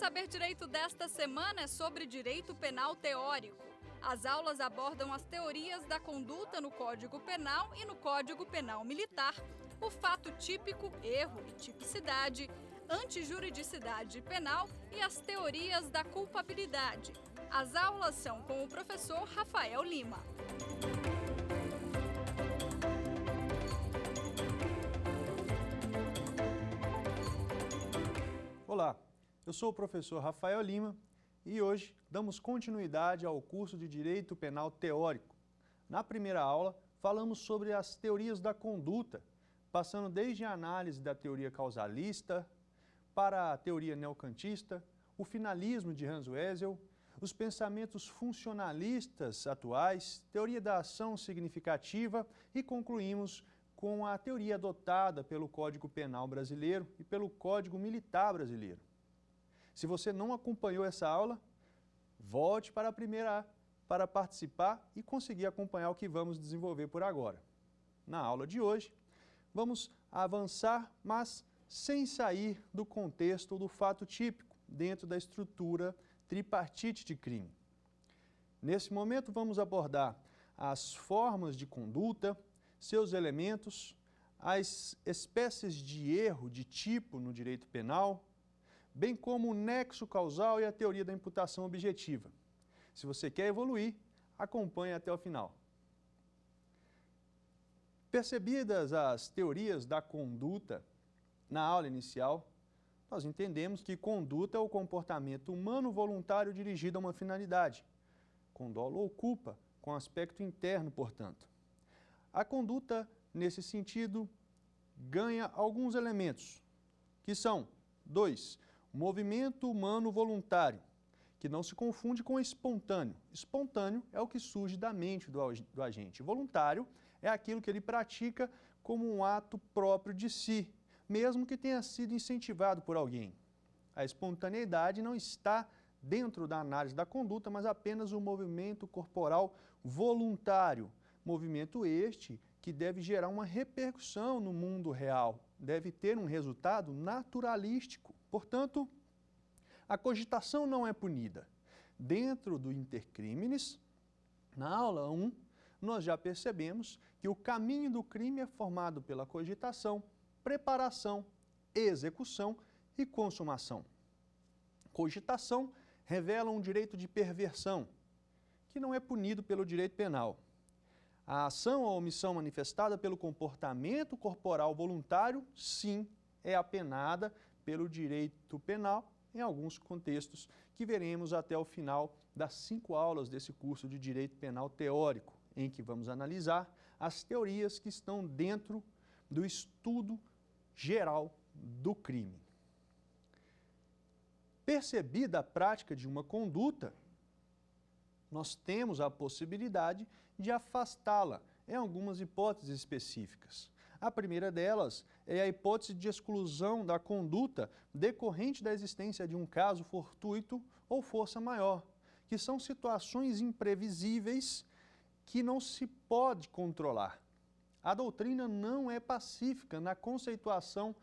Saber Direito desta semana é sobre direito penal teórico. As aulas abordam as teorias da conduta no Código Penal e no Código Penal Militar, o fato típico, erro e tipicidade, antijuridicidade penal e as teorias da culpabilidade. As aulas são com o professor Rafael Lima. Olá, eu sou o professor Rafael Lima e hoje damos continuidade ao curso de Direito Penal Teórico. Na primeira aula, falamos sobre as teorias da conduta, passando desde a análise da teoria causalista para a teoria neocantista, o finalismo de Hans Wessel, os pensamentos funcionalistas atuais, teoria da ação significativa e concluímos com a teoria adotada pelo Código Penal brasileiro e pelo Código Militar brasileiro. Se você não acompanhou essa aula, volte para a primeira para participar e conseguir acompanhar o que vamos desenvolver por agora. Na aula de hoje, vamos avançar, mas sem sair do contexto do fato típico, dentro da estrutura tripartite de crime. Nesse momento, vamos abordar as formas de conduta, seus elementos, as espécies de erro de tipo no direito penal, bem como o nexo causal e a teoria da imputação objetiva. Se você quer evoluir, acompanhe até o final. Percebidas as teorias da conduta na aula inicial, nós entendemos que conduta é o comportamento humano voluntário dirigido a uma finalidade, com dolo ou culpa, com aspecto interno, portanto. A conduta, nesse sentido, ganha alguns elementos, que são 2. Movimento humano voluntário, que não se confunde com espontâneo. Espontâneo é o que surge da mente do agente. Voluntário é aquilo que ele pratica como um ato próprio de si, mesmo que tenha sido incentivado por alguém. A espontaneidade não está dentro da análise da conduta, mas apenas o movimento corporal voluntário. Movimento este que deve gerar uma repercussão no mundo real, deve ter um resultado naturalístico. Portanto, a cogitação não é punida. Dentro do intercrimes, na aula 1, nós já percebemos que o caminho do crime é formado pela cogitação, preparação, execução e consumação. Cogitação revela um direito de perversão, que não é punido pelo direito penal. A ação ou omissão manifestada pelo comportamento corporal voluntário, sim, é apenada pelo direito penal em alguns contextos que veremos até o final das 5 aulas desse curso de Direito Penal Teórico, em que vamos analisar as teorias que estão dentro do estudo geral do crime. Percebida a prática de uma conduta, nós temos a possibilidade de afastá-la em algumas hipóteses específicas. A primeira delas é a hipótese de exclusão da conduta decorrente da existência de um caso fortuito ou força maior, que são situações imprevisíveis que não se pode controlar. A doutrina não é pacífica na conceituação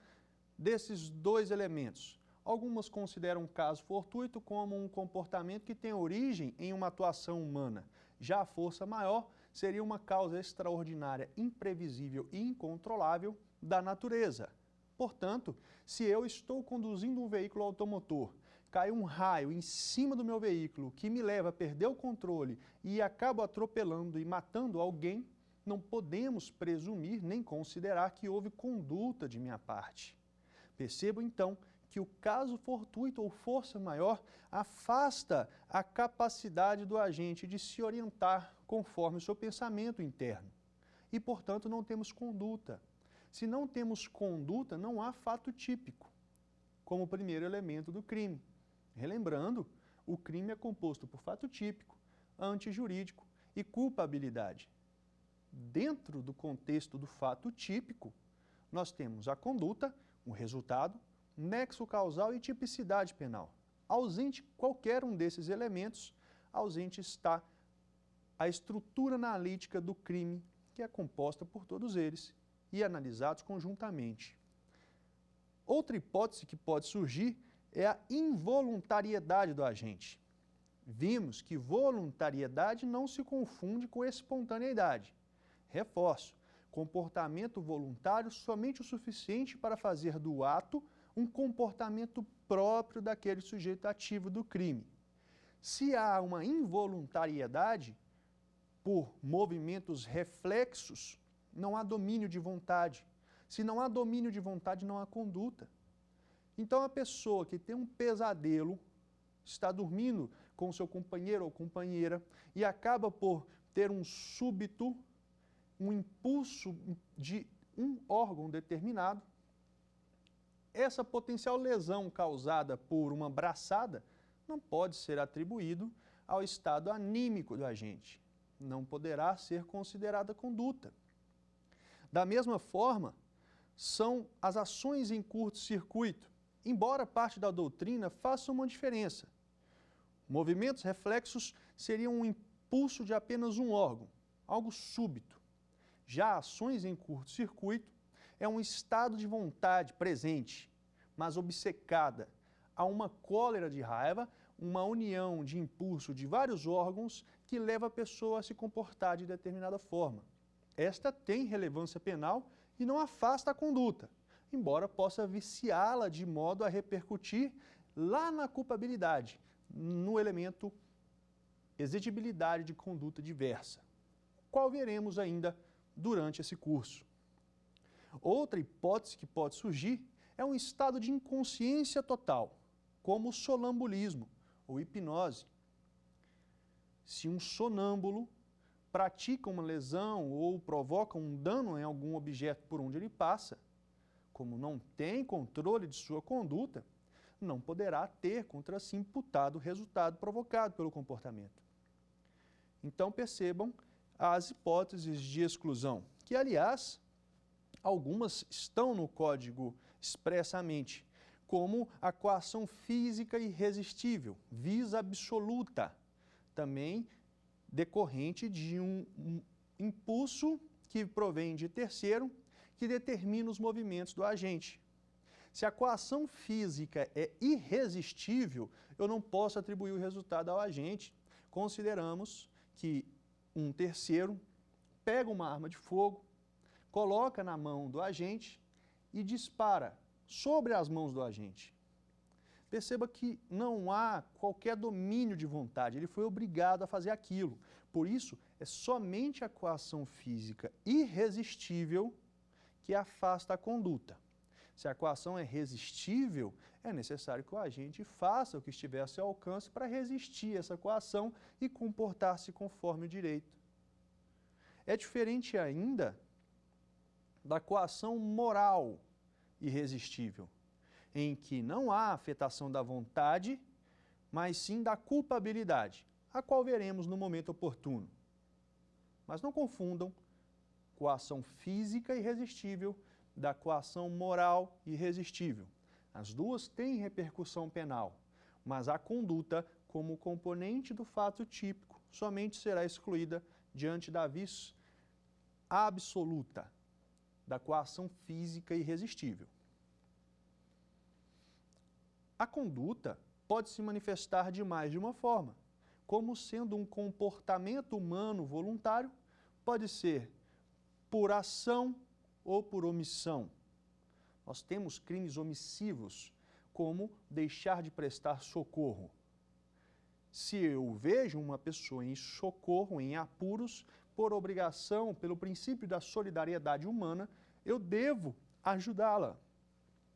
desses dois elementos. Algumas consideram um caso fortuito como um comportamento que tem origem em uma atuação humana. Já a força maior seria uma causa extraordinária, imprevisível e incontrolável da natureza. Portanto, se eu estou conduzindo um veículo automotor, cai um raio em cima do meu veículo que me leva a perder o controle e acabo atropelando e matando alguém, não podemos presumir nem considerar que houve conduta de minha parte. Percebo então que o caso fortuito ou força maior afasta a capacidade do agente de se orientar conforme o seu pensamento interno. E, portanto, não temos conduta. Se não temos conduta, não há fato típico, como o primeiro elemento do crime. Relembrando, o crime é composto por fato típico, antijurídico e culpabilidade. Dentro do contexto do fato típico, nós temos a conduta, o resultado, nexo causal e tipicidade penal. Ausente qualquer um desses elementos, ausente está a estrutura analítica do crime, que é composta por todos eles e analisados conjuntamente. Outra hipótese que pode surgir é a involuntariedade do agente. Vimos que voluntariedade não se confunde com espontaneidade. Reforço, comportamento voluntário somente o suficiente para fazer do ato um comportamento próprio daquele sujeito ativo do crime. Se há uma involuntariedade por movimentos reflexos, não há domínio de vontade. Se não há domínio de vontade, não há conduta. Então, a pessoa que tem um pesadelo, está dormindo com seu companheiro ou companheira e acaba por ter um súbito, um impulso de um órgão determinado, essa potencial lesão causada por uma braçada não pode ser atribuído ao estado anímico do agente. Não poderá ser considerada conduta. Da mesma forma, são as ações em curto-circuito, embora parte da doutrina faça uma diferença. Movimentos reflexos seriam um impulso de apenas um órgão, algo súbito. Já ações em curto-circuito é um estado de vontade presente, mas obcecada. Há uma cólera de raiva, uma união de impulso de vários órgãos que leva a pessoa a se comportar de determinada forma. Esta tem relevância penal e não afasta a conduta, embora possa viciá-la de modo a repercutir lá na culpabilidade, no elemento exigibilidade de conduta diversa, qual veremos ainda durante esse curso. Outra hipótese que pode surgir é um estado de inconsciência total, como o sonambulismo ou hipnose. Se um sonâmbulo pratica uma lesão ou provoca um dano em algum objeto por onde ele passa, como não tem controle de sua conduta, não poderá ter contra si imputado o resultado provocado pelo comportamento. Então percebam as hipóteses de exclusão, que aliás, algumas estão no Código expressamente, como a coação física irresistível, vis absoluta, também decorrente de um impulso que provém de terceiro, que determina os movimentos do agente. Se a coação física é irresistível, eu não posso atribuir o resultado ao agente. Consideramos que um terceiro pega uma arma de fogo, coloca na mão do agente e dispara sobre as mãos do agente. Perceba que não há qualquer domínio de vontade, ele foi obrigado a fazer aquilo. Por isso, é somente a coação física irresistível que afasta a conduta. Se a coação é resistível, é necessário que o agente faça o que estiver a seu alcance para resistir a essa coação e comportar-se conforme o direito. É diferente ainda da coação moral irresistível, em que não há afetação da vontade, mas sim da culpabilidade, a qual veremos no momento oportuno. Mas não confundam coação física irresistível da coação moral irresistível. As duas têm repercussão penal, mas a conduta, como componente do fato típico, somente será excluída diante da vis absoluta, da coação física irresistível. A conduta pode se manifestar de mais de uma forma, como sendo um comportamento humano voluntário, pode ser por ação ou por omissão. Nós temos crimes omissivos, como deixar de prestar socorro. Se eu vejo uma pessoa em socorro, em apuros, por obrigação, pelo princípio da solidariedade humana, eu devo ajudá-la,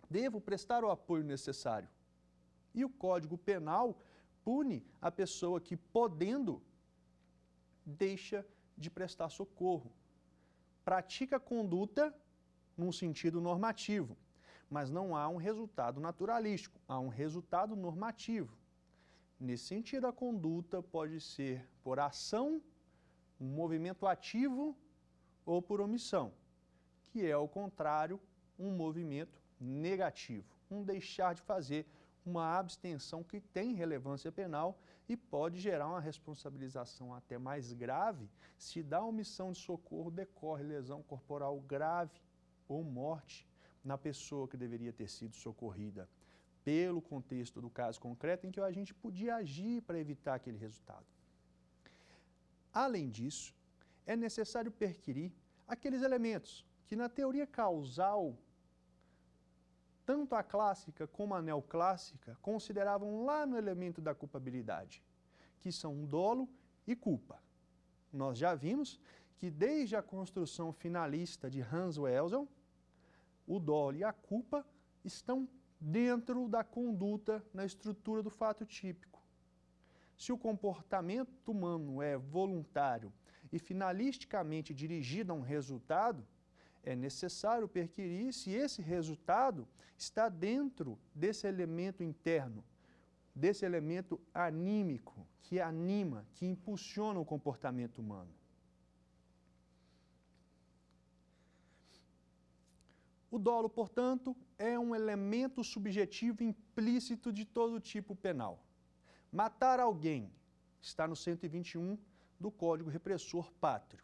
devo prestar o apoio necessário. E o Código Penal pune a pessoa que, podendo, deixa de prestar socorro. Pratica a conduta num sentido normativo, mas não há um resultado naturalístico, há um resultado normativo. Nesse sentido, a conduta pode ser por ação, um movimento ativo ou por omissão, que é, ao contrário, um movimento negativo, um deixar de fazer, uma abstenção que tem relevância penal e pode gerar uma responsabilização até mais grave se da omissão de socorro decorre lesão corporal grave ou morte na pessoa que deveria ter sido socorrida. pelo contexto do caso concreto em que o agente podia agir para evitar aquele resultado. Além disso, é necessário perquirir aqueles elementos que na teoria causal, tanto a clássica como a neoclássica consideravam lá no elemento da culpabilidade, que são dolo e culpa. Nós já vimos que desde a construção finalista de Hans Welzel, o dolo e a culpa estão dentro da conduta na estrutura do fato típico. Se o comportamento humano é voluntário e finalisticamente dirigido a um resultado, é necessário perquirir se esse resultado está dentro desse elemento interno, desse elemento anímico, que anima, que impulsiona o comportamento humano. O dolo, portanto, é um elemento subjetivo implícito de todo tipo penal. Matar alguém está no 121 do Código Repressor Pátrio.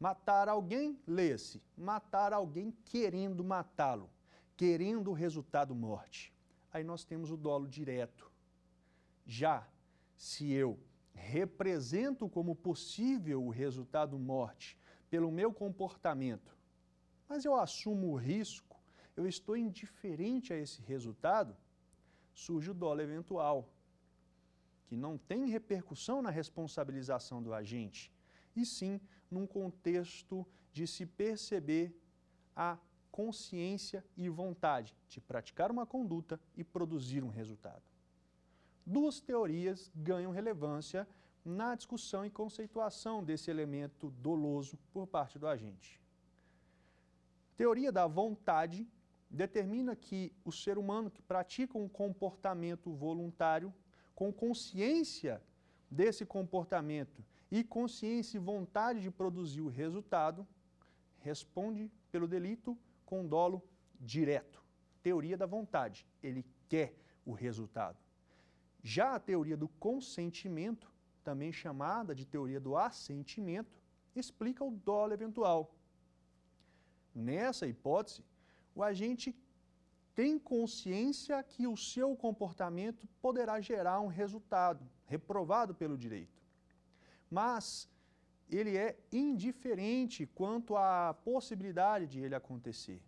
Matar alguém, lê-se, matar alguém querendo matá-lo, querendo o resultado morte. Aí nós temos o dolo direto. Já se eu represento como possível o resultado morte pelo meu comportamento, mas eu assumo o risco, eu estou indiferente a esse resultado, surge o dolo eventual, que não tem repercussão na responsabilização do agente, e sim num contexto de se perceber a consciência e vontade de praticar uma conduta e produzir um resultado. Duas teorias ganham relevância na discussão e conceituação desse elemento doloso por parte do agente. Teoria da vontade determina que o ser humano que pratica um comportamento voluntário, com consciência desse comportamento e consciência e vontade de produzir o resultado, responde pelo delito com dolo direto. Teoria da vontade, ele quer o resultado. Já a teoria do consentimento, também chamada de teoria do assentimento, explica o dolo eventual. Nessa hipótese, o agente tem consciência que o seu comportamento poderá gerar um resultado reprovado pelo direito. Mas ele é indiferente quanto à possibilidade de ele acontecer.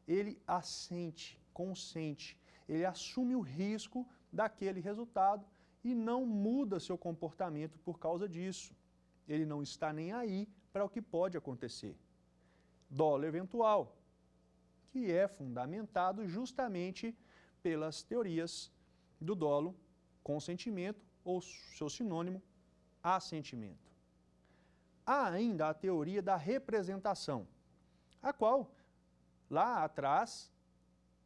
Ele assente, consente, ele assume o risco daquele resultado e não muda seu comportamento por causa disso. Ele não está nem aí para o que pode acontecer. Dolo eventual, que é fundamentado justamente pelas teorias do dolo, consentimento ou seu sinônimo, assentimento. Há ainda a teoria da representação, a qual, lá atrás,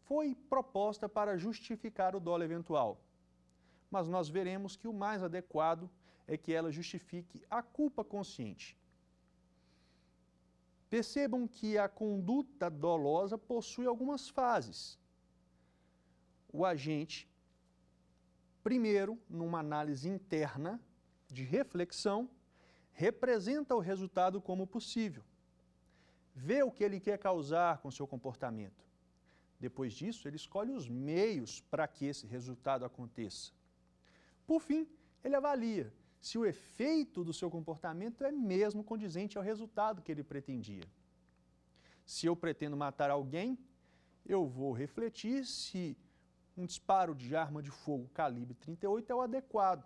foi proposta para justificar o dolo eventual. Mas nós veremos que o mais adequado é que ela justifique a culpa consciente. Percebam que a conduta dolosa possui algumas fases. O agente, primeiro, numa análise interna de reflexão, representa o resultado como possível. Vê o que ele quer causar com seu comportamento. Depois disso, ele escolhe os meios para que esse resultado aconteça. Por fim, ele avalia se o efeito do seu comportamento é mesmo condizente ao resultado que ele pretendia. Se eu pretendo matar alguém, eu vou refletir se um disparo de arma de fogo calibre 38 é o adequado.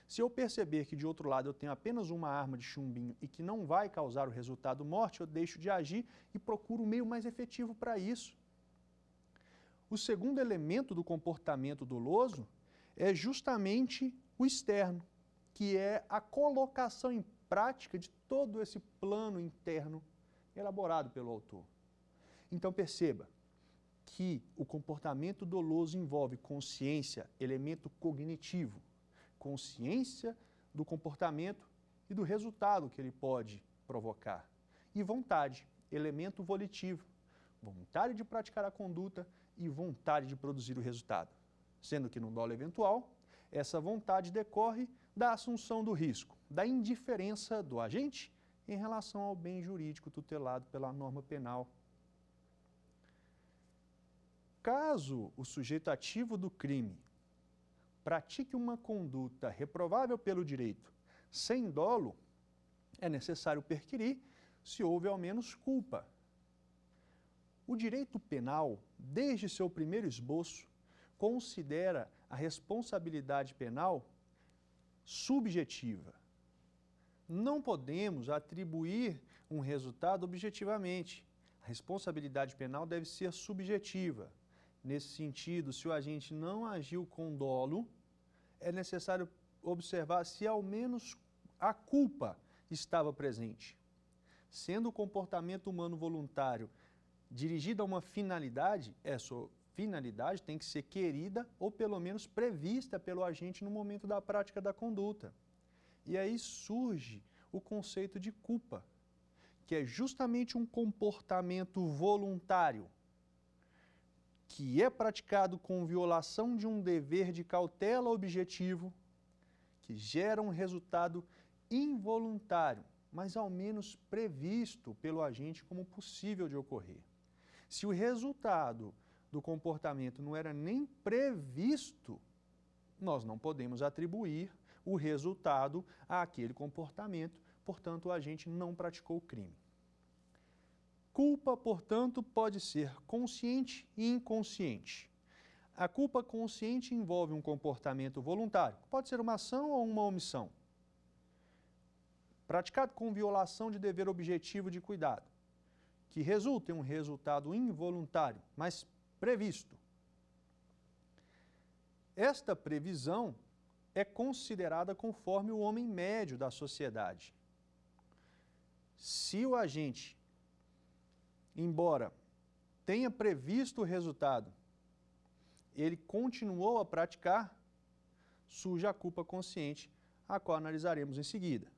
Se eu perceber que de outro lado eu tenho apenas uma arma de chumbinho e que não vai causar o resultado morte, eu deixo de agir e procuro o meio mais efetivo para isso. O segundo elemento do comportamento doloso é justamente o externo, que é a colocação em prática de todo esse plano interno elaborado pelo autor. Então perceba que o comportamento doloso envolve consciência, elemento cognitivo, consciência do comportamento e do resultado que ele pode provocar, e vontade, elemento volitivo, vontade de praticar a conduta e vontade de produzir o resultado. Sendo que no dolo eventual, essa vontade decorre da assunção do risco, da indiferença do agente em relação ao bem jurídico tutelado pela norma penal. Caso o sujeito ativo do crime pratique uma conduta reprovável pelo direito sem dolo, é necessário perquirir se houve ao menos culpa. O direito penal, desde seu primeiro esboço, considera a responsabilidade penal subjetiva. Não podemos atribuir um resultado objetivamente. A responsabilidade penal deve ser subjetiva. Nesse sentido, se o agente não agiu com dolo, é necessário observar se ao menos a culpa estava presente. Sendo o comportamento humano voluntário dirigido a uma finalidade, essa finalidade tem que ser querida ou pelo menos prevista pelo agente no momento da prática da conduta. E aí surge o conceito de culpa, que é justamente um comportamento voluntário, que é praticado com violação de um dever de cautela objetivo, que gera um resultado involuntário, mas ao menos previsto pelo agente como possível de ocorrer. Se o resultado do comportamento não era nem previsto, nós não podemos atribuir o resultado àquele comportamento, portanto, o agente não praticou o crime. Culpa, portanto, pode ser consciente e inconsciente. A culpa consciente envolve um comportamento voluntário, pode ser uma ação ou uma omissão, praticado com violação de dever objetivo de cuidado, que resulta em um resultado involuntário, mas previsto. Esta previsão é considerada conforme o homem médio da sociedade. Se o agente, embora tenha previsto o resultado, ele continuou a praticar, surge a culpa consciente, a qual analisaremos em seguida.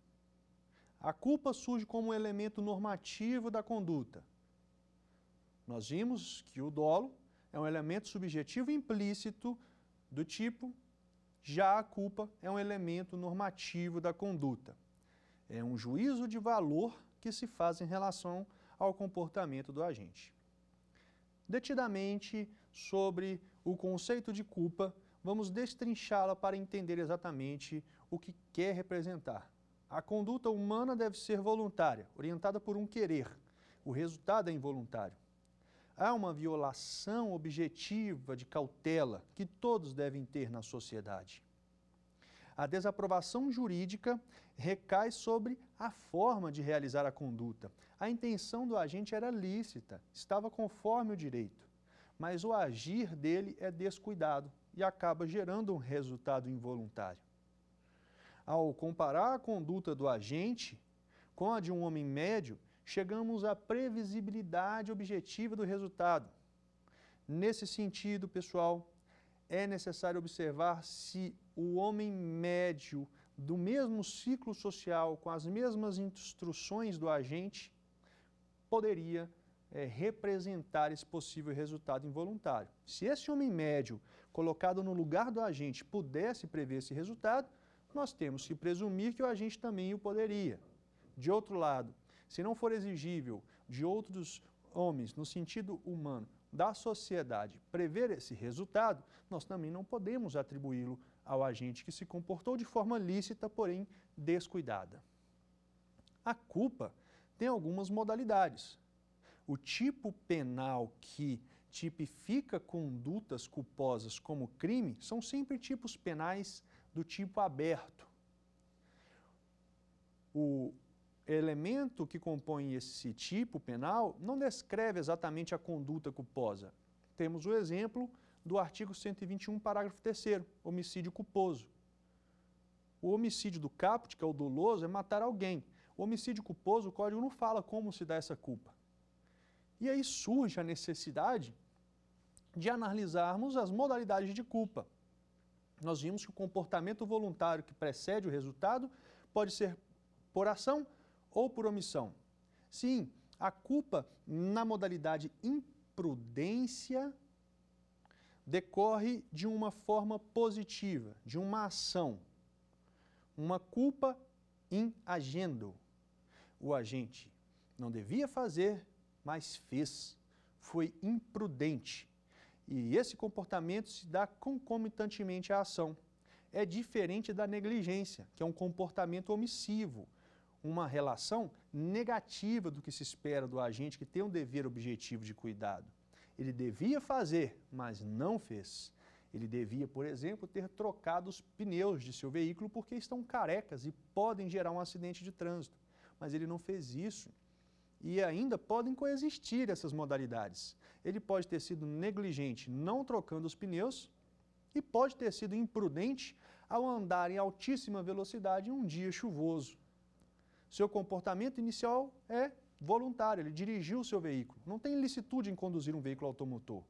A culpa surge como um elemento normativo da conduta. Nós vimos que o dolo é um elemento subjetivo implícito do tipo, já a culpa é um elemento normativo da conduta. É um juízo de valor que se faz em relação ao comportamento do agente. Detidamente sobre o conceito de culpa, vamos destrinchá-la para entender exatamente o que quer representar. A conduta humana deve ser voluntária, orientada por um querer. O resultado é involuntário. Há uma violação objetiva de cautela que todos devem ter na sociedade. A desaprovação jurídica recai sobre a forma de realizar a conduta. A intenção do agente era lícita, estava conforme o direito, mas o agir dele é descuidado e acaba gerando um resultado involuntário. Ao comparar a conduta do agente com a de um homem médio, chegamos à previsibilidade objetiva do resultado. Nesse sentido, pessoal, é necessário observar se o homem médio do mesmo ciclo social, com as mesmas instruções do agente, poderia representar esse possível resultado involuntário. Se esse homem médio, colocado no lugar do agente, pudesse prever esse resultado, nós temos que presumir que o agente também o poderia. De outro lado, se não for exigível de outros homens, no sentido humano, da sociedade, prever esse resultado, nós também não podemos atribuí-lo ao agente que se comportou de forma lícita, porém descuidada. A culpa tem algumas modalidades. O tipo penal que tipifica condutas culposas como crime são sempre tipos penais do tipo aberto. O elemento que compõe esse tipo penal não descreve exatamente a conduta culposa. Temos o exemplo do artigo 121, parágrafo 3º, homicídio culposo. O homicídio do caput, que é o doloso, é matar alguém. O homicídio culposo, o Código não fala como se dá essa culpa. E aí surge a necessidade de analisarmos as modalidades de culpa. Nós vimos que o comportamento voluntário que precede o resultado pode ser por ação ou por omissão. Sim, a culpa na modalidade imprudência decorre de uma forma positiva, de uma ação. Uma culpa in agendo. O agente não devia fazer, mas fez. Foi imprudente. E esse comportamento se dá concomitantemente à ação. É diferente da negligência, que é um comportamento omissivo, uma relação negativa do que se espera do agente que tem um dever objetivo de cuidado. Ele devia fazer, mas não fez. Ele devia, por exemplo, ter trocado os pneus de seu veículo porque estão carecas e podem gerar um acidente de trânsito. Mas ele não fez isso. E ainda podem coexistir essas modalidades. Ele pode ter sido negligente não trocando os pneus e pode ter sido imprudente ao andar em altíssima velocidade em um dia chuvoso. Seu comportamento inicial é voluntário, ele dirigiu o seu veículo. Não tem ilicitude em conduzir um veículo automotor.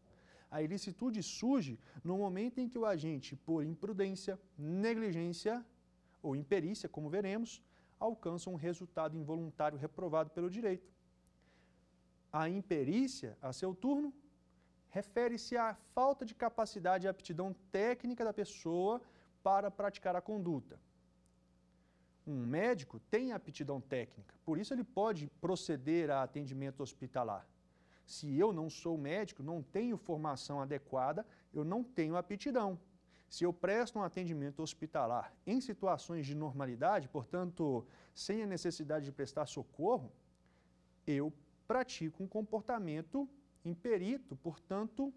A ilicitude surge no momento em que o agente, por imprudência, negligência ou imperícia, como veremos, alcança um resultado involuntário reprovado pelo direito. A imperícia, a seu turno, refere-se à falta de capacidade e aptidão técnica da pessoa para praticar a conduta. Um médico tem aptidão técnica, por isso ele pode proceder a atendimento hospitalar. Se eu não sou médico, não tenho formação adequada, eu não tenho aptidão. Se eu presto um atendimento hospitalar em situações de normalidade, portanto, sem a necessidade de prestar socorro, eu pratico um comportamento imperito, portanto,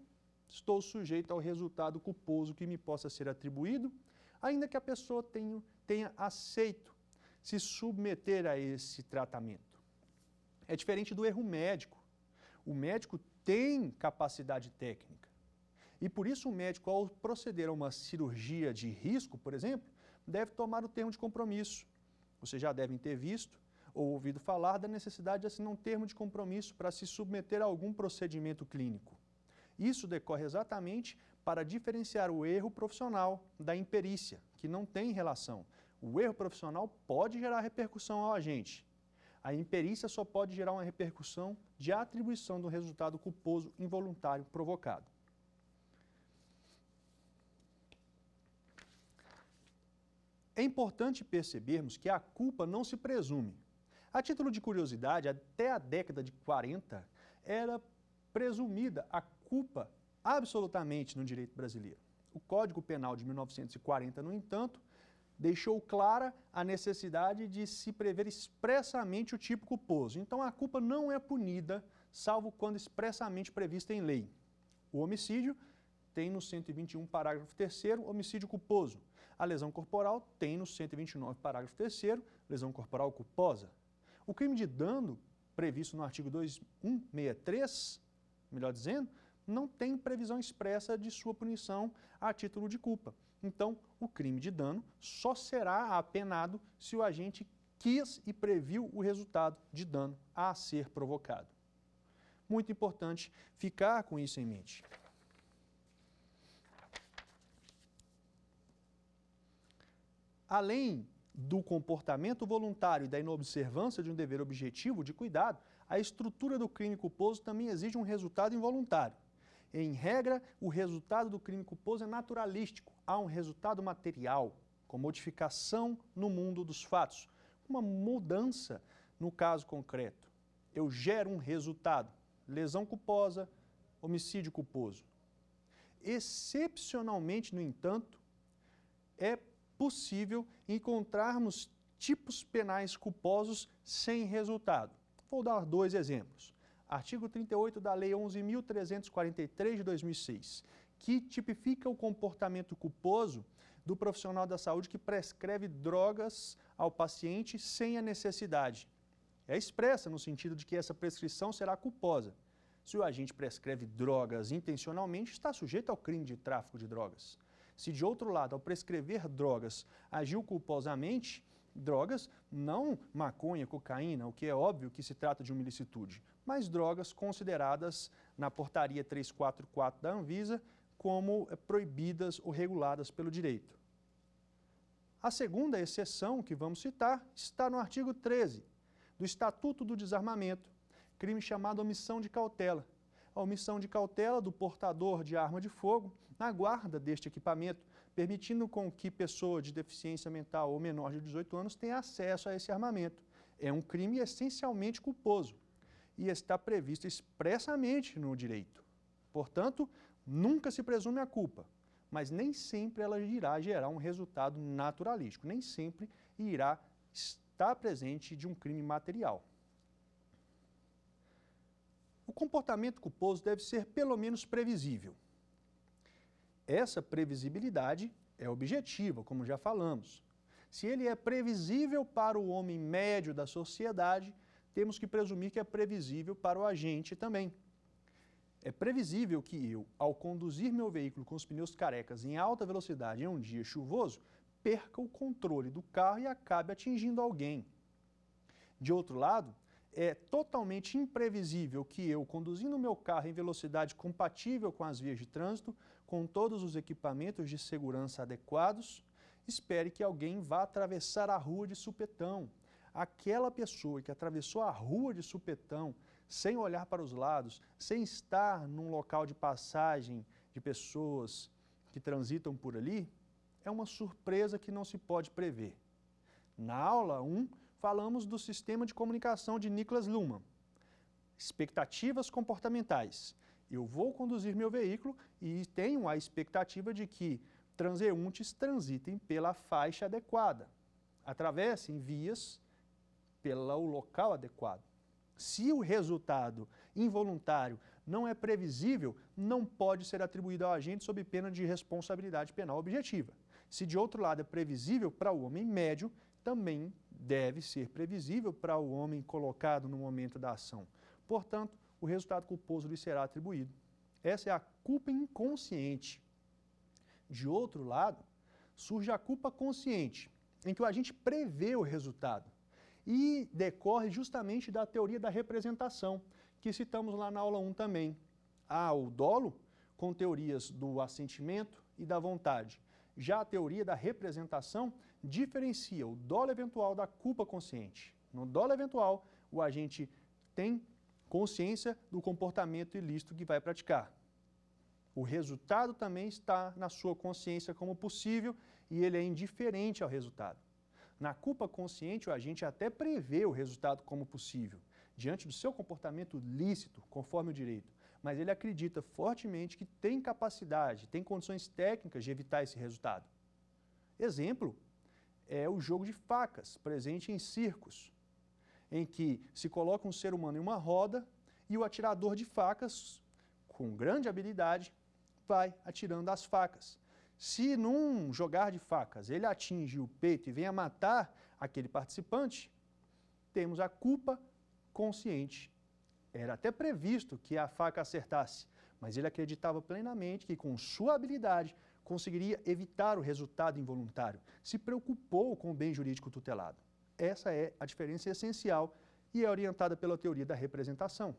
estou sujeito ao resultado culposo que me possa ser atribuído, ainda que a pessoa tenha aceito se submeter a esse tratamento. É diferente do erro médico. O médico tem capacidade técnica. E por isso o médico, ao proceder a uma cirurgia de risco, por exemplo, deve tomar o termo de compromisso. Vocês já devem ter visto ou ouvido falar da necessidade de assinar um termo de compromisso para se submeter a algum procedimento clínico. Isso decorre exatamente para diferenciar o erro profissional da imperícia, que não tem relação. O erro profissional pode gerar repercussão ao agente. A imperícia só pode gerar uma repercussão de atribuição do resultado culposo involuntário provocado. É importante percebermos que a culpa não se presume. A título de curiosidade, até a década de 40, era presumida a culpa absolutamente no direito brasileiro. O Código Penal de 1940, no entanto, deixou clara a necessidade de se prever expressamente o tipo culposo. Então, a culpa não é punida, salvo quando expressamente prevista em lei. O homicídio tem no 121, parágrafo 3º, homicídio culposo. A lesão corporal tem no 129, parágrafo 3º, lesão corporal culposa. O crime de dano, previsto no artigo 2163, melhor dizendo, não tem previsão expressa de sua punição a título de culpa. Então, o crime de dano só será apenado se o agente quis e previu o resultado de dano a ser provocado. Muito importante ficar com isso em mente. Além do comportamento voluntário e da inobservância de um dever objetivo de cuidado, a estrutura do crime culposo também exige um resultado involuntário. Em regra, o resultado do crime culposo é naturalístico. Há um resultado material, com modificação no mundo dos fatos, uma mudança no caso concreto. Eu gero um resultado, lesão culposa, homicídio culposo. Excepcionalmente, no entanto, é possível encontrarmos tipos penais culposos sem resultado. Vou dar 2 exemplos. Artigo 38 da Lei 11.343 de 2006, que tipifica o comportamento culposo do profissional da saúde que prescreve drogas ao paciente sem a necessidade. É expressa no sentido de que essa prescrição será culposa. Se o agente prescreve drogas intencionalmente, está sujeito ao crime de tráfico de drogas. Se, de outro lado, ao prescrever drogas, agiu culposamente, drogas, não maconha, cocaína, o que é óbvio que se trata de uma ilicitude, mas drogas consideradas na portaria 344 da Anvisa como proibidas ou reguladas pelo direito. A segunda exceção que vamos citar está no artigo 13 do Estatuto do Desarmamento, crime chamado omissão de cautela. A omissão de cautela do portador de arma de fogo na guarda deste equipamento, permitindo com que pessoa de deficiência mental ou menor de 18 anos tenha acesso a esse armamento. É um crime essencialmente culposo e está previsto expressamente no direito. Portanto, nunca se presume a culpa, mas nem sempre ela irá gerar um resultado naturalístico, nem sempre irá estar presente de um crime material. O comportamento culposo deve ser pelo menos previsível. Essa previsibilidade é objetiva, como já falamos. Se ele é previsível para o homem médio da sociedade, temos que presumir que é previsível para o agente também. É previsível que eu, ao conduzir meu veículo com os pneus carecas em alta velocidade em um dia chuvoso, perca o controle do carro e acabe atingindo alguém. De outro lado, é totalmente imprevisível que eu, conduzindo meu carro em velocidade compatível com as vias de trânsito, com todos os equipamentos de segurança adequados, espere que alguém vá atravessar a rua de supetão. Aquela pessoa que atravessou a rua de supetão, sem olhar para os lados, sem estar num local de passagem de pessoas que transitam por ali, é uma surpresa que não se pode prever. Na aula 1, falamos do sistema de comunicação de Niklas Luhmann. Expectativas comportamentais. Eu vou conduzir meu veículo e tenho a expectativa de que transeuntes transitem pela faixa adequada, atravessem vias pelo local adequado. Se o resultado involuntário não é previsível, não pode ser atribuído ao agente sob pena de responsabilidade penal objetiva. Se de outro lado é previsível para o homem médio, também deve ser previsível para o homem colocado no momento da ação. Portanto, o resultado culposo lhe será atribuído. Essa é a culpa inconsciente. De outro lado, surge a culpa consciente, em que o agente prevê o resultado e decorre justamente da teoria da representação, que citamos lá na aula 1 também. Há o dolo, com teorias do assentimento e da vontade. Já a teoria da representação diferencia o dolo eventual da culpa consciente. No dolo eventual, o agente tem consciência do comportamento ilícito que vai praticar. O resultado também está na sua consciência como possível e ele é indiferente ao resultado. Na culpa consciente, o agente até prevê o resultado como possível, diante do seu comportamento lícito, conforme o direito, mas ele acredita fortemente que tem capacidade, tem condições técnicas de evitar esse resultado. Exemplo é o jogo de facas, presente em circos, em que se coloca um ser humano em uma roda e o atirador de facas, com grande habilidade, vai atirando as facas. Se num jogar de facas ele atinge o peito e vem a matar aquele participante, temos a culpa consciente. Era até previsto que a faca acertasse, mas ele acreditava plenamente que com sua habilidade conseguiria evitar o resultado involuntário. Se preocupou com o bem jurídico tutelado. Essa é a diferença essencial e é orientada pela teoria da representação.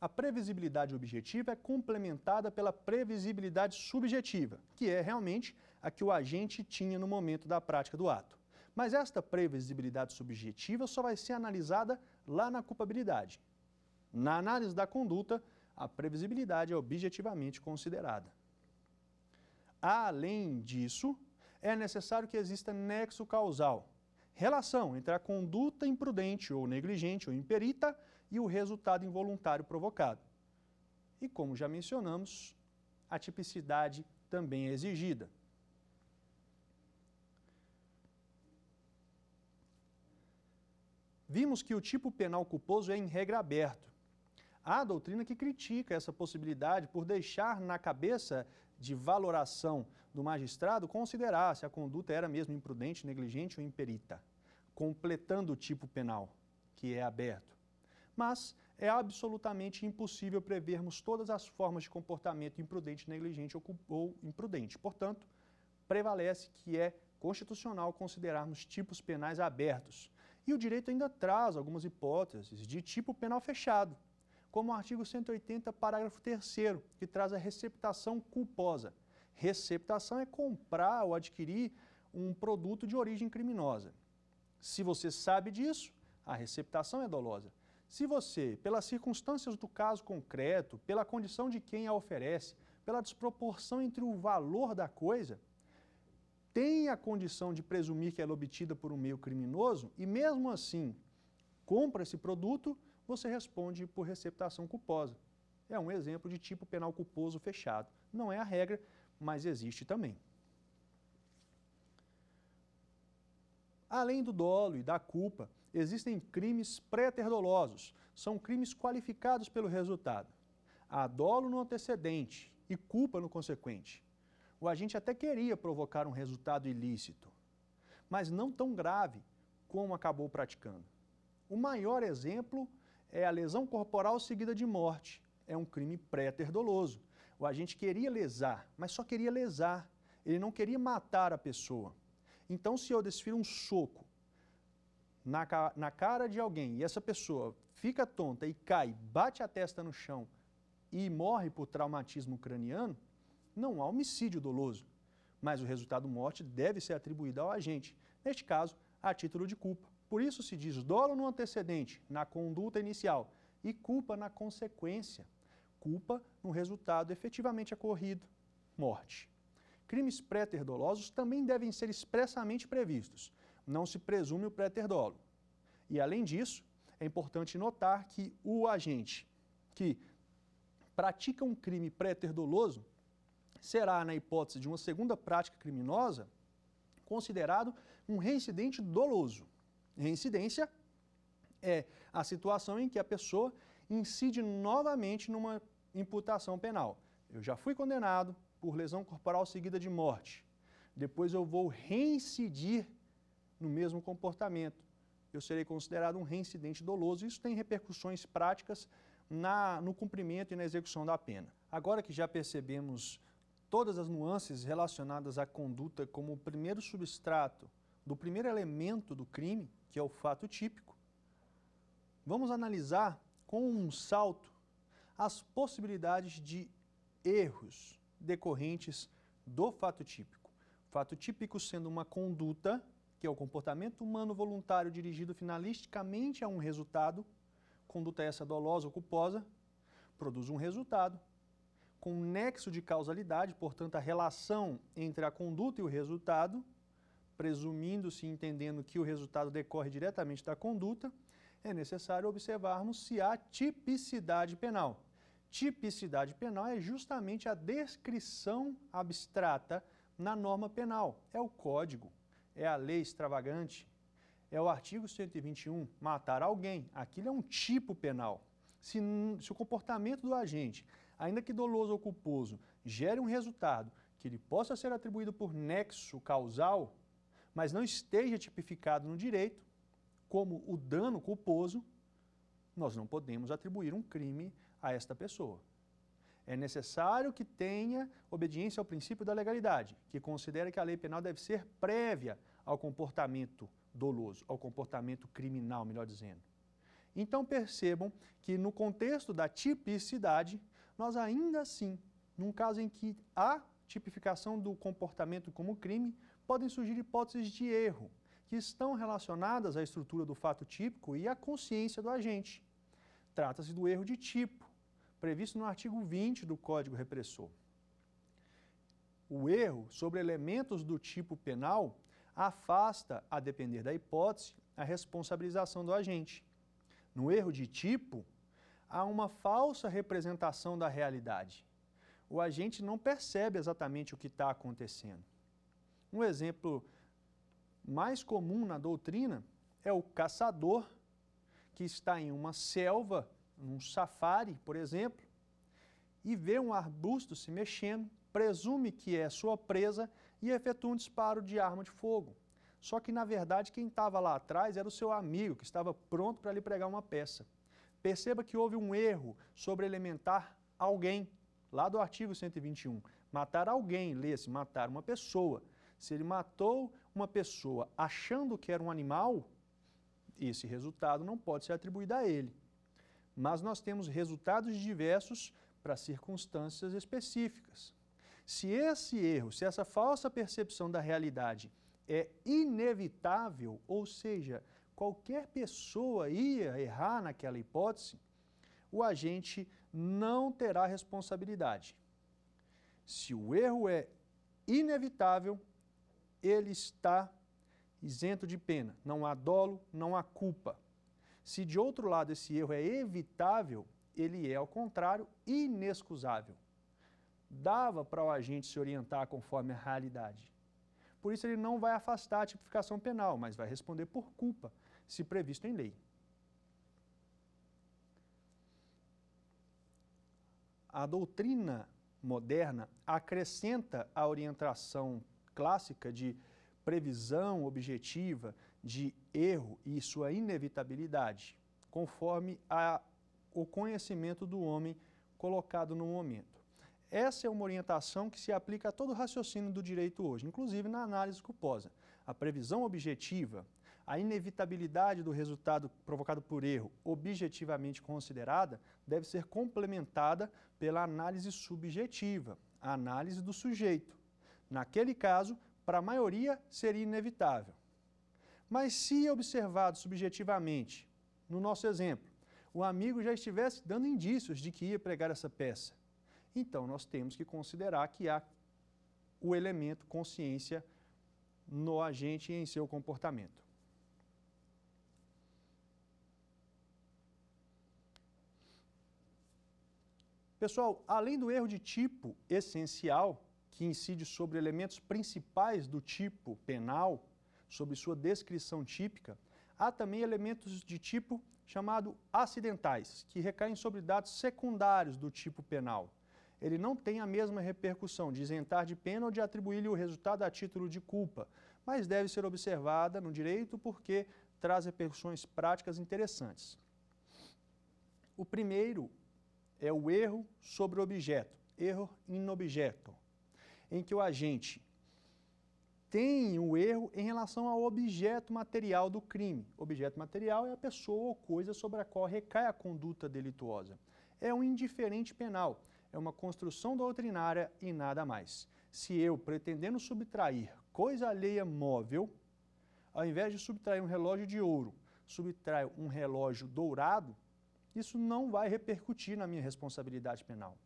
A previsibilidade objetiva é complementada pela previsibilidade subjetiva, que é realmente a que o agente tinha no momento da prática do ato. Mas esta previsibilidade subjetiva só vai ser analisada lá na culpabilidade. Na análise da conduta, a previsibilidade é objetivamente considerada. Além disso, é necessário que exista nexo causal, relação entre a conduta imprudente ou negligente ou imperita e o resultado involuntário provocado. E como já mencionamos, a tipicidade também é exigida. Vimos que o tipo penal culposo é em regra aberto. Há doutrina que critica essa possibilidade por deixar na cabeça de valoração do magistrado considerar se a conduta era mesmo imprudente, negligente ou imperita, completando o tipo penal, que é aberto. Mas é absolutamente impossível prevermos todas as formas de comportamento imprudente, negligente ou imprudente. Portanto, prevalece que é constitucional considerarmos tipos penais abertos. E o direito ainda traz algumas hipóteses de tipo penal fechado, como o artigo 180, parágrafo 3º, que traz a receptação culposa. Receptação é comprar ou adquirir um produto de origem criminosa. Se você sabe disso, a receptação é dolosa. Se você, pelas circunstâncias do caso concreto, pela condição de quem a oferece, pela desproporção entre o valor da coisa, tem a condição de presumir que ela é obtida por um meio criminoso e mesmo assim compra esse produto, você responde por receptação culposa. É um exemplo de tipo penal culposo fechado. Não é a regra, mas existe também. Além do dolo e da culpa, existem crimes pré-terdolosos. São crimes qualificados pelo resultado. Há dolo no antecedente e culpa no consequente. O agente até queria provocar um resultado ilícito, mas não tão grave como acabou praticando. O maior exemplo é a lesão corporal seguida de morte. É um crime pré-terdoloso. O agente queria lesar, mas só queria lesar. Ele não queria matar a pessoa. Então, se eu desfiro um soco na cara de alguém e essa pessoa fica tonta e cai, bate a testa no chão e morre por traumatismo craniano, não há homicídio doloso, mas o resultado morte deve ser atribuído ao agente, neste caso, a título de culpa. Por isso se diz dolo no antecedente, na conduta inicial, e culpa na consequência. Culpa no resultado efetivamente ocorrido, morte. Crimes pré-terdolosos também devem ser expressamente previstos. Não se presume o pré-terdolo. E, além disso, é importante notar que o agente que pratica um crime pré-terdoloso será, na hipótese de uma segunda prática criminosa, considerado um reincidente doloso. Reincidência é a situação em que a pessoa incide novamente numa imputação penal. Eu já fui condenado por lesão corporal seguida de morte. Depois eu vou reincidir no mesmo comportamento. Eu serei considerado um reincidente doloso. Isso tem repercussões práticas no cumprimento e na execução da pena. Agora que já percebemos todas as nuances relacionadas à conduta como o primeiro substrato do primeiro elemento do crime, que é o fato típico, vamos analisar com um salto as possibilidades de erros decorrentes do fato típico. Fato típico sendo uma conduta, que é o comportamento humano voluntário dirigido finalisticamente a um resultado, conduta essa dolosa ou culposa, produz um resultado, com nexo de causalidade, portanto a relação entre a conduta e o resultado, presumindo-se e entendendo que o resultado decorre diretamente da conduta, é necessário observarmos se há tipicidade penal. Tipicidade penal é justamente a descrição abstrata na norma penal. É o código, é a lei extravagante, é o artigo 121, matar alguém. Aquilo é um tipo penal. Se o comportamento do agente, ainda que doloso ou culposo, gere um resultado que ele possa ser atribuído por nexo causal, mas não esteja tipificado no direito, como o dano culposo, nós não podemos atribuir um crime a esta pessoa. É necessário que tenha obediência ao princípio da legalidade, que considera que a lei penal deve ser prévia ao comportamento doloso, ao comportamento criminal, melhor dizendo. Então percebam que no contexto da tipicidade, nós ainda assim, num caso em que há tipificação do comportamento como crime, podem surgir hipóteses de erro, que estão relacionadas à estrutura do fato típico e à consciência do agente. Trata-se do erro de tipo, previsto no artigo 20 do Código Repressor. O erro sobre elementos do tipo penal afasta, a depender da hipótese, a responsabilização do agente. No erro de tipo, há uma falsa representação da realidade. O agente não percebe exatamente o que está acontecendo. Um exemplo mais comum na doutrina é o caçador que está em uma selva, num safari, por exemplo, e vê um arbusto se mexendo, presume que é sua presa e efetua um disparo de arma de fogo. Só que, na verdade, quem estava lá atrás era o seu amigo, que estava pronto para lhe pregar uma peça. Perceba que houve um erro sobre elementar alguém, lá do artigo 121. Matar alguém, lê-se, matar uma pessoa. Se ele matou uma pessoa achando que era um animal, esse resultado não pode ser atribuído a ele. Mas nós temos resultados diversos para circunstâncias específicas. Se esse erro, se essa falsa percepção da realidade é inevitável, ou seja, qualquer pessoa ia errar naquela hipótese, o agente não terá responsabilidade. Se o erro é inevitável, ele está isento de pena. Não há dolo, não há culpa. Se de outro lado esse erro é evitável, ele é, ao contrário, inexcusável. Dava para o agente se orientar conforme a realidade. Por isso ele não vai afastar a tipificação penal, mas vai responder por culpa, se previsto em lei. A doutrina moderna acrescenta a orientação clássica de previsão objetiva, de erro e sua inevitabilidade, conforme o conhecimento do homem colocado no momento. Essa é uma orientação que se aplica a todo o raciocínio do direito hoje, inclusive na análise culposa. A previsão objetiva, a inevitabilidade do resultado provocado por erro objetivamente considerada deve ser complementada pela análise subjetiva, a análise do sujeito. Naquele caso, para a maioria seria inevitável. Mas se observado subjetivamente, no nosso exemplo, o amigo já estivesse dando indícios de que ia pregar essa peça, então nós temos que considerar que há o elemento consciência no agente e em seu comportamento. Pessoal, além do erro de tipo essencial, que incide sobre elementos principais do tipo penal, sobre sua descrição típica, há também elementos de tipo chamado acidentais, que recaem sobre dados secundários do tipo penal. Ele não tem a mesma repercussão de isentar de pena ou de atribuir-lhe o resultado a título de culpa, mas deve ser observada no direito porque traz repercussões práticas interessantes. O primeiro é o erro sobre o objeto, erro in objeto, em que o agente tem o erro em relação ao objeto material do crime. Objeto material é a pessoa ou coisa sobre a qual recai a conduta delituosa. É um indiferente penal, é uma construção doutrinária e nada mais. Se eu, pretendendo subtrair coisa alheia móvel, ao invés de subtrair um relógio de ouro, subtraio um relógio dourado, isso não vai repercutir na minha responsabilidade penal.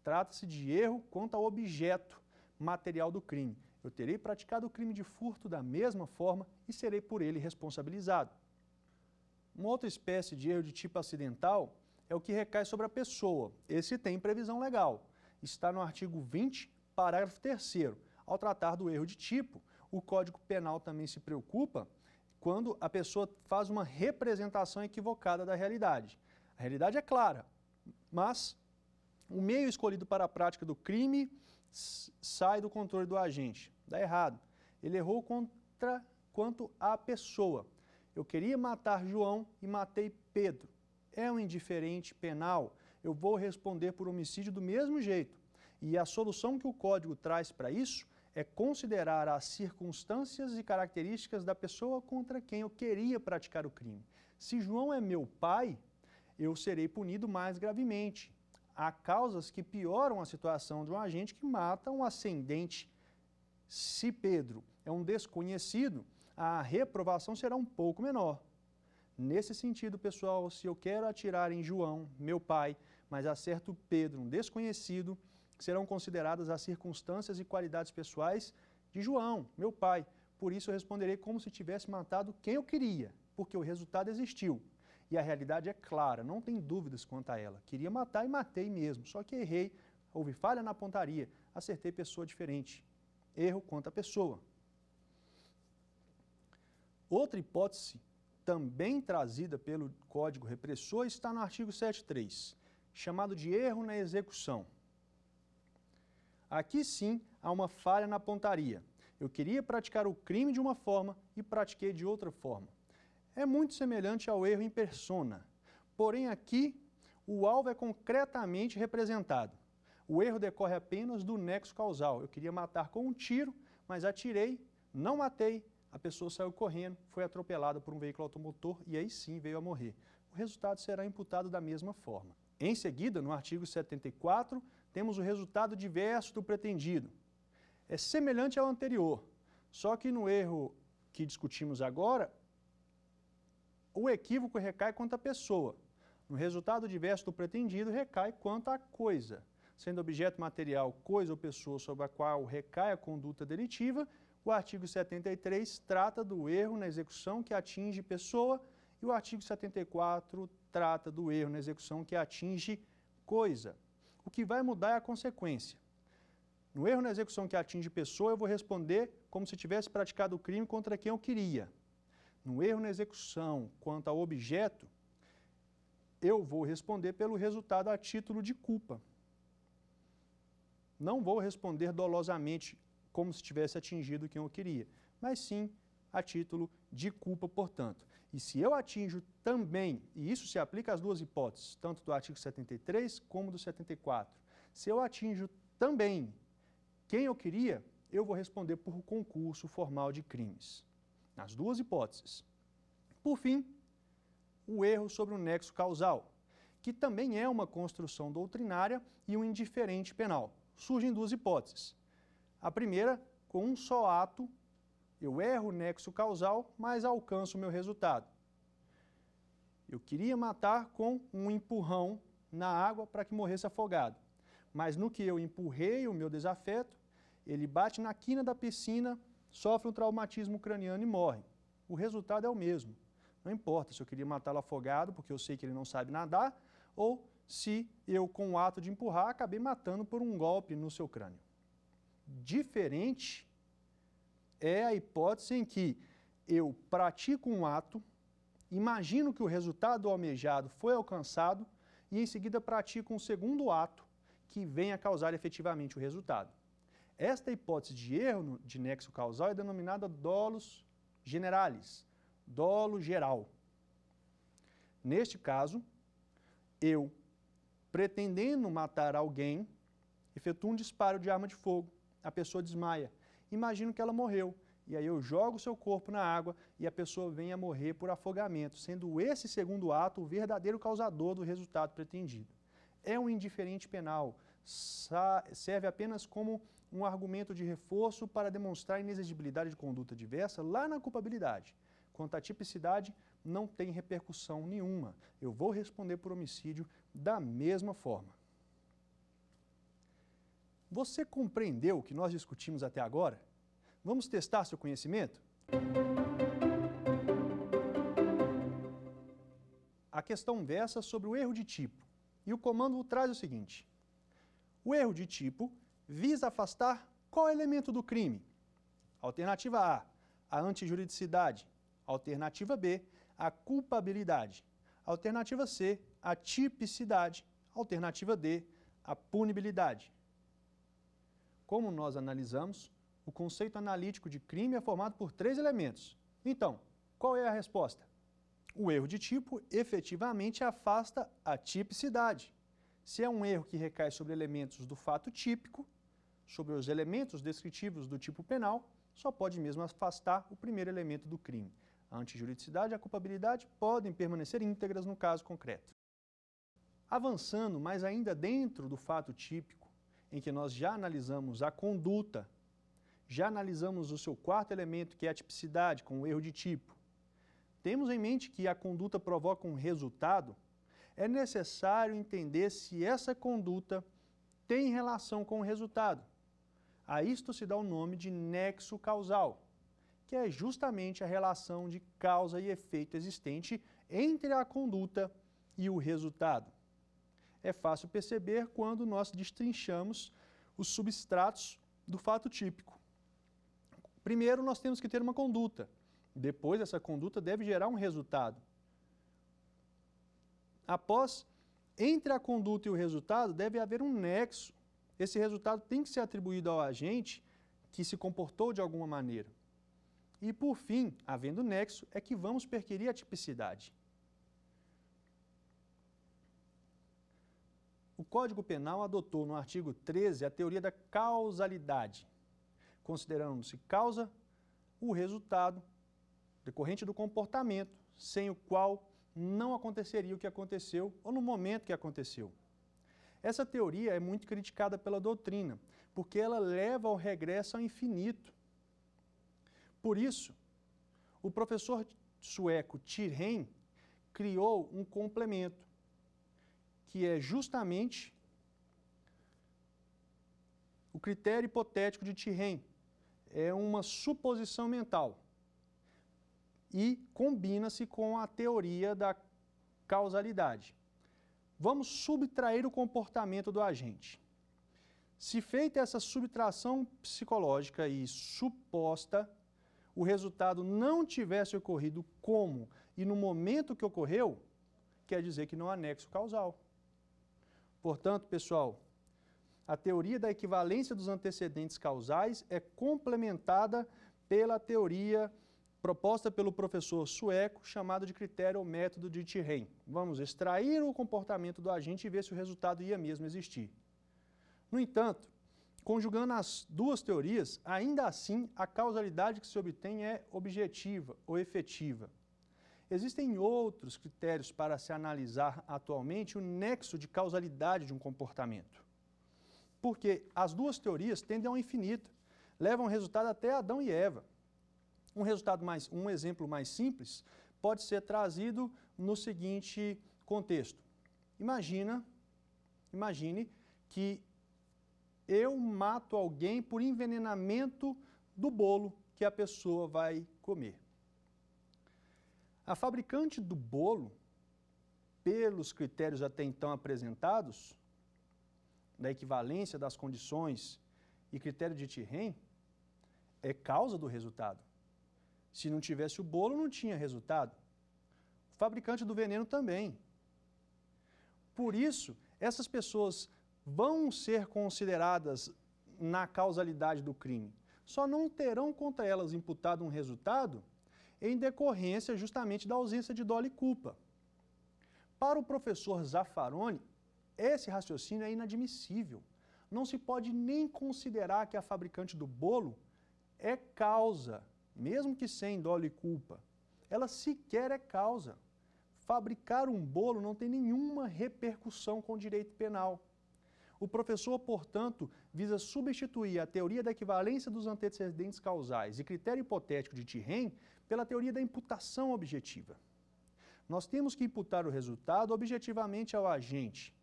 Trata-se de erro quanto ao objeto material do crime. Eu terei praticado o crime de furto da mesma forma e serei por ele responsabilizado. Uma outra espécie de erro de tipo acidental é o que recai sobre a pessoa. Esse tem previsão legal. Está no artigo 20, parágrafo 3º. Ao tratar do erro de tipo, o Código Penal também se preocupa quando a pessoa faz uma representação equivocada da realidade. A realidade é clara, mas o meio escolhido para a prática do crime sai do controle do agente. Dá errado. Ele errou quanto à pessoa. Eu queria matar João e matei Pedro. É um indiferente penal. Eu vou responder por homicídio do mesmo jeito. E a solução que o Código traz para isso é considerar as circunstâncias e características da pessoa contra quem eu queria praticar o crime. Se João é meu pai, eu serei punido mais gravemente. Há causas que pioram a situação de um agente que mata um ascendente. Se Pedro é um desconhecido, a reprovação será um pouco menor. Nesse sentido, pessoal, se eu quero atirar em João, meu pai, mas acerto Pedro, um desconhecido, serão consideradas as circunstâncias e qualidades pessoais de João, meu pai. Por isso eu responderei como se tivesse matado quem eu queria, porque o resultado existiu. E a realidade é clara, não tem dúvidas quanto a ela. Queria matar e matei mesmo, só que errei, houve falha na pontaria, acertei pessoa diferente. Erro quanto à pessoa. Outra hipótese, também trazida pelo Código Repressor, está no artigo 7.3, chamado de erro na execução. Aqui sim há uma falha na pontaria. Eu queria praticar o crime de uma forma e pratiquei de outra forma. É muito semelhante ao erro em persona, porém aqui o alvo é concretamente representado. O erro decorre apenas do nexo causal. Eu queria matar com um tiro, mas atirei, não matei, a pessoa saiu correndo, foi atropelada por um veículo automotor e aí sim veio a morrer. O resultado será imputado da mesma forma. Em seguida, no artigo 74, temos o resultado diverso do pretendido. É semelhante ao anterior, só que no erro que discutimos agora, o equívoco recai quanto à pessoa. No resultado diverso do pretendido, recai quanto à coisa. Sendo objeto material, coisa ou pessoa sobre a qual recai a conduta delitiva, O artigo 73 trata do erro na execução que atinge pessoa e o artigo 74 trata do erro na execução que atinge coisa. O que vai mudar é a consequência. No erro na execução que atinge pessoa, eu vou responder como se tivesse praticado o crime contra quem eu queria. No erro na execução quanto ao objeto, eu vou responder pelo resultado a título de culpa. Não vou responder dolosamente como se tivesse atingido quem eu queria, mas sim a título de culpa, portanto. E se eu atinjo também, e isso se aplica às duas hipóteses, tanto do artigo 73 como do 74, se eu atinjo também quem eu queria, eu vou responder por concurso formal de crimes. Nas duas hipóteses. Por fim, o erro sobre o nexo causal, que também é uma construção doutrinária e um indiferente penal. Surgem duas hipóteses. A primeira, com um só ato, eu erro o nexo causal, mas alcanço o meu resultado. Eu queria matar com um empurrão na água para que morresse afogado. Mas no que eu empurrei o meu desafeto, ele bate na quina da piscina, sofre um traumatismo craniano e morre. O resultado é o mesmo. Não importa se eu queria matá-lo afogado, porque eu sei que ele não sabe nadar, ou se eu, com o ato de empurrar, acabei matando por um golpe no seu crânio. Diferente é a hipótese em que eu pratico um ato, imagino que o resultado almejado foi alcançado e em seguida pratico um segundo ato que venha causar efetivamente o resultado. Esta hipótese de erro de nexo causal é denominada dolus generalis, dolo geral. Neste caso, eu, pretendendo matar alguém, efetuo um disparo de arma de fogo, a pessoa desmaia. Imagino que ela morreu, e aí eu jogo o seu corpo na água e a pessoa vem a morrer por afogamento, sendo esse segundo ato o verdadeiro causador do resultado pretendido. É um indiferente penal, serve apenas como um argumento de reforço para demonstrar a inexigibilidade de conduta diversa lá na culpabilidade. Quanto à tipicidade, não tem repercussão nenhuma. Eu vou responder por homicídio da mesma forma. Você compreendeu o que nós discutimos até agora? Vamos testar seu conhecimento? A questão versa sobre o erro de tipo, e o comando traz o seguinte: o erro de tipo visa afastar qual elemento do crime? Alternativa A, a antijuridicidade. Alternativa B, a culpabilidade. Alternativa C, a tipicidade. Alternativa D, a punibilidade. Como nós analisamos, o conceito analítico de crime é formado por 3 elementos. Então, qual é a resposta? O erro de tipo efetivamente afasta a tipicidade. Se é um erro que recai sobre elementos do fato típico, sobre os elementos descritivos do tipo penal, só pode mesmo afastar o primeiro elemento do crime. A antijuridicidade e a culpabilidade podem permanecer íntegras no caso concreto. Avançando, mas ainda dentro do fato típico, em que nós já analisamos a conduta, já analisamos o seu quarto elemento, que é a tipicidade, com o erro de tipo, temos em mente que a conduta provoca um resultado, é necessário entender se essa conduta tem relação com o resultado. A isto se dá o nome de nexo causal, que é justamente a relação de causa e efeito existente entre a conduta e o resultado. É fácil perceber quando nós destrinchamos os substratos do fato típico. Primeiro, nós temos que ter uma conduta. Depois, essa conduta deve gerar um resultado. Após, entre a conduta e o resultado, deve haver um nexo. Esse resultado tem que ser atribuído ao agente que se comportou de alguma maneira. E, por fim, havendo nexo, é que vamos perquirir a tipicidade. O Código Penal adotou no artigo 13 a teoria da causalidade, considerando-se causa o resultado decorrente do comportamento, sem o qual não aconteceria o que aconteceu ou no momento que aconteceu. Essa teoria é muito criticada pela doutrina, porque ela leva ao regresso ao infinito. Por isso, o professor sueco Thirrén criou um complemento, que é justamente o critério hipotético de Thirrén. é uma suposição mental e combina-se com a teoria da causalidade. Vamos subtrair o comportamento do agente. Se feita essa subtração psicológica e suposta, o resultado não tivesse ocorrido como e no momento que ocorreu, quer dizer que não há nexo causal. Portanto, pessoal, a teoria da equivalência dos antecedentes causais é complementada pela teoria proposta pelo professor sueco, chamado de critério ou método de Thiem. Vamos extrair o comportamento do agente e ver se o resultado ia mesmo existir. No entanto, conjugando as duas teorias, ainda assim, a causalidade que se obtém é objetiva ou efetiva. Existem outros critérios para se analisar atualmente o nexo de causalidade de um comportamento. Porque as duas teorias tendem ao infinito, levam o resultado até Adão e Eva. Um exemplo mais simples pode ser trazido no seguinte contexto. Imagine que eu mato alguém por envenenamento do bolo que a pessoa vai comer. A fabricante do bolo, pelos critérios até então apresentados, da equivalência das condições e critério de Thiem, é causa do resultado. Se não tivesse o bolo, não tinha resultado. O fabricante do veneno também. Por isso, essas pessoas vão ser consideradas na causalidade do crime. Só não terão contra elas imputado um resultado em decorrência justamente da ausência de dolo e culpa. Para o professor Zaffaroni, esse raciocínio é inadmissível. Não se pode nem considerar que a fabricante do bolo é causa, mesmo que sem dolo e culpa. Ela sequer é causa. Fabricar um bolo não tem nenhuma repercussão com o direito penal. O professor, portanto, visa substituir a teoria da equivalência dos antecedentes causais e critério hipotético de Thiem pela teoria da imputação objetiva. Nós temos que imputar o resultado objetivamente ao agente,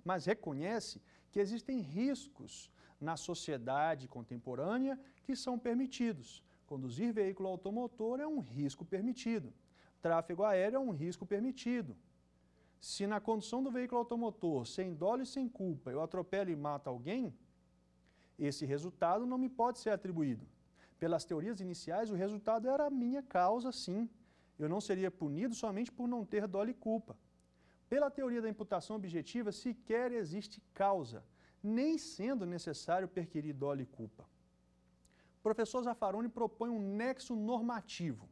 mas reconhece que existem riscos na sociedade contemporânea que são permitidos. Conduzir veículo automotor é um risco permitido. Tráfego aéreo é um risco permitido. Se na condução do veículo automotor, sem dolo e sem culpa, eu atropelo e mato alguém, esse resultado não me pode ser atribuído. Pelas teorias iniciais, o resultado era a minha causa, sim. Eu não seria punido somente por não ter dolo e culpa. Pela teoria da imputação objetiva, sequer existe causa, nem sendo necessário perquirir dolo e culpa. O professor Zaffaroni propõe um nexo normativo.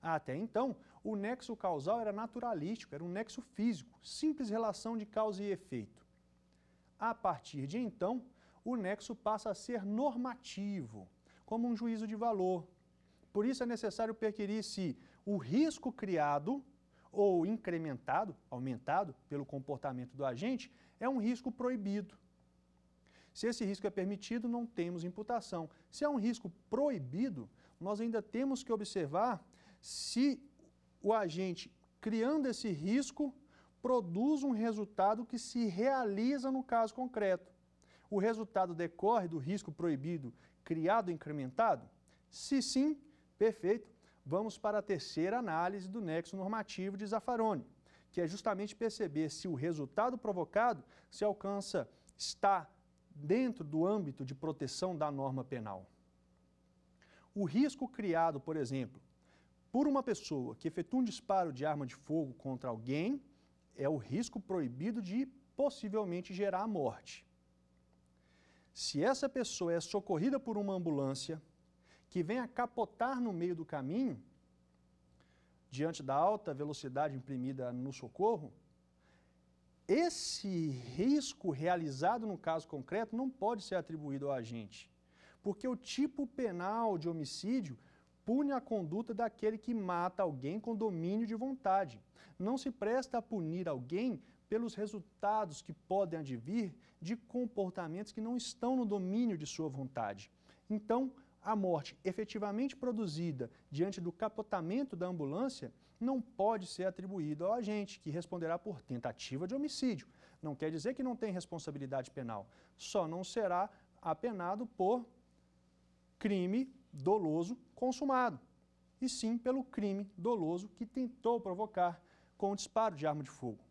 Até então, o nexo causal era naturalístico, era um nexo físico, simples relação de causa e efeito. A partir de então, o nexo passa a ser normativo, como um juízo de valor. Por isso é necessário perquirir se o risco criado ou incrementado, aumentado pelo comportamento do agente, é um risco proibido. Se esse risco é permitido, não temos imputação. Se é um risco proibido, nós ainda temos que observar se o agente, criando esse risco, produz um resultado que se realiza no caso concreto. O resultado decorre do risco proibido criado ou incrementado? Se sim, perfeito. Vamos para a terceira análise do nexo normativo de Zaffaroni, que é justamente perceber se o resultado provocado está dentro do âmbito de proteção da norma penal. O risco criado, por exemplo, por uma pessoa que efetua um disparo de arma de fogo contra alguém, é o risco proibido de possivelmente gerar a morte. Se essa pessoa é socorrida por uma ambulância que vem a capotar no meio do caminho, diante da alta velocidade imprimida no socorro, esse risco realizado no caso concreto não pode ser atribuído ao agente, porque o tipo penal de homicídio pune a conduta daquele que mata alguém com domínio de vontade. Não se presta a punir alguém pelos resultados que podem advir de comportamentos que não estão no domínio de sua vontade. Então, a morte efetivamente produzida diante do capotamento da ambulância não pode ser atribuída ao agente, que responderá por tentativa de homicídio. Não quer dizer que não tem responsabilidade penal, só não será apenado por crime doloso consumado, e sim pelo crime doloso que tentou provocar com o disparo de arma de fogo.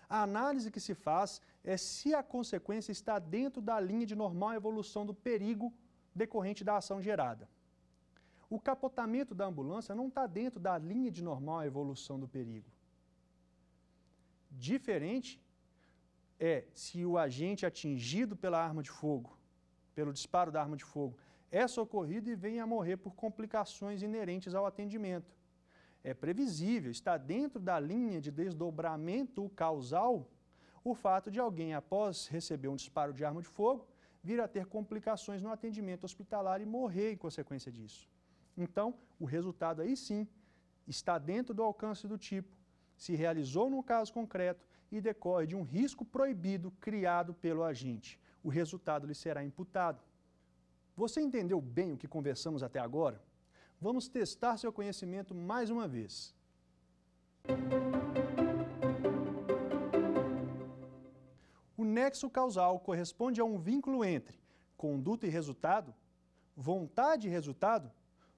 A análise que se faz é se a consequência está dentro da linha de normal evolução do perigo decorrente da ação gerada. O capotamento da ambulância não está dentro da linha de normal evolução do perigo. Diferente é se o agente atingido pela arma de fogo, pelo disparo da arma de fogo, é socorrido e vem a morrer por complicações inerentes ao atendimento. É previsível, está dentro da linha de desdobramento causal, o fato de alguém, após receber um disparo de arma de fogo, vir a ter complicações no atendimento hospitalar e morrer em consequência disso. Então, o resultado aí sim está dentro do alcance do tipo, se realizou no caso concreto e decorre de um risco proibido criado pelo agente. O resultado lhe será imputado. Você entendeu bem o que conversamos até agora? Vamos testar seu conhecimento mais uma vez. O nexo causal corresponde a um vínculo entre conduta e resultado, vontade e resultado,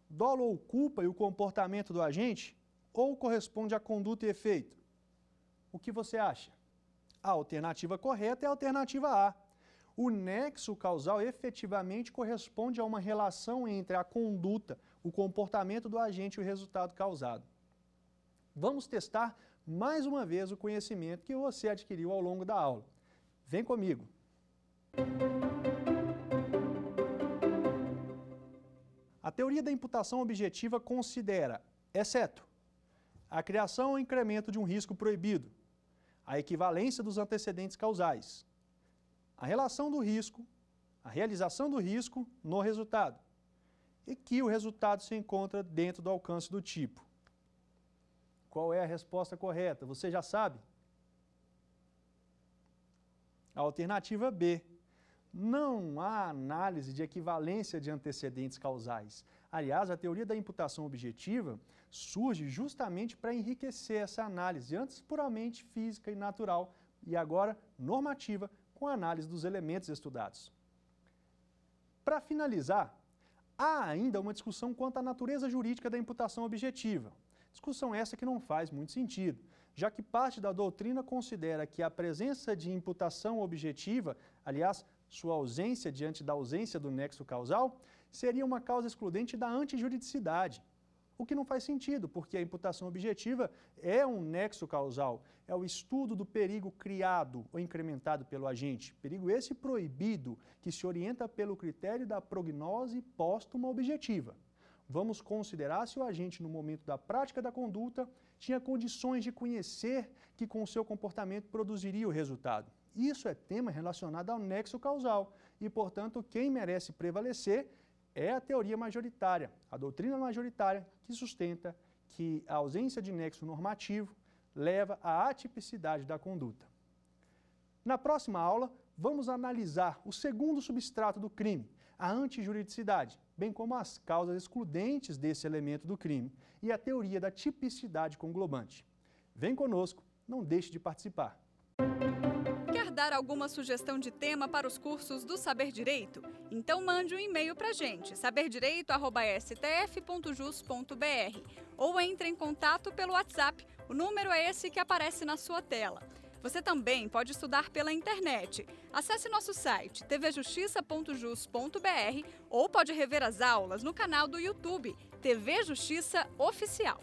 dolo ou culpa e o comportamento do agente, ou corresponde a conduta e efeito? O que você acha? A alternativa correta é a alternativa A. O nexo causal efetivamente corresponde a uma relação entre a conduta, o comportamento do agente e o resultado causado. Vamos testar mais uma vez o conhecimento que você adquiriu ao longo da aula. Vem comigo! A teoria da imputação objetiva considera, exceto, a criação ou incremento de um risco proibido, a equivalência dos antecedentes causais, a relação do risco, a realização do risco no resultado, e que o resultado se encontra dentro do alcance do tipo. Qual é a resposta correta? Você já sabe? A alternativa B. Não há análise de equivalência de antecedentes causais. Aliás, a teoria da imputação objetiva surge justamente para enriquecer essa análise, antes puramente física e natural, e agora normativa, com a análise dos elementos estudados. Para finalizar, há ainda uma discussão quanto à natureza jurídica da imputação objetiva. Discussão essa que não faz muito sentido, já que parte da doutrina considera que a presença de imputação objetiva, aliás, sua ausência diante da ausência do nexo causal, seria uma causa excludente da antijuridicidade. O que não faz sentido, porque a imputação objetiva é um nexo causal, é o estudo do perigo criado ou incrementado pelo agente. Perigo esse proibido, que se orienta pelo critério da prognose póstuma objetiva. Vamos considerar se o agente, no momento da prática da conduta, tinha condições de conhecer que com o seu comportamento produziria o resultado. Isso é tema relacionado ao nexo causal e, portanto, quem merece prevalecer é a teoria majoritária, a doutrina majoritária que sustenta que a ausência de nexo normativo leva à atipicidade da conduta. Na próxima aula, vamos analisar o segundo substrato do crime, a antijuridicidade, bem como as causas excludentes desse elemento do crime e a teoria da tipicidade conglobante. Vem conosco, não deixe de participar. Quer dar alguma sugestão de tema para os cursos do Saber Direito? Então mande um e-mail para a gente, saberdireito@stf.jus.br, ou entre em contato pelo WhatsApp, o número é esse que aparece na sua tela. Você também pode estudar pela internet. Acesse nosso site tvjustiça.jus.br ou pode rever as aulas no canal do YouTube TV Justiça Oficial.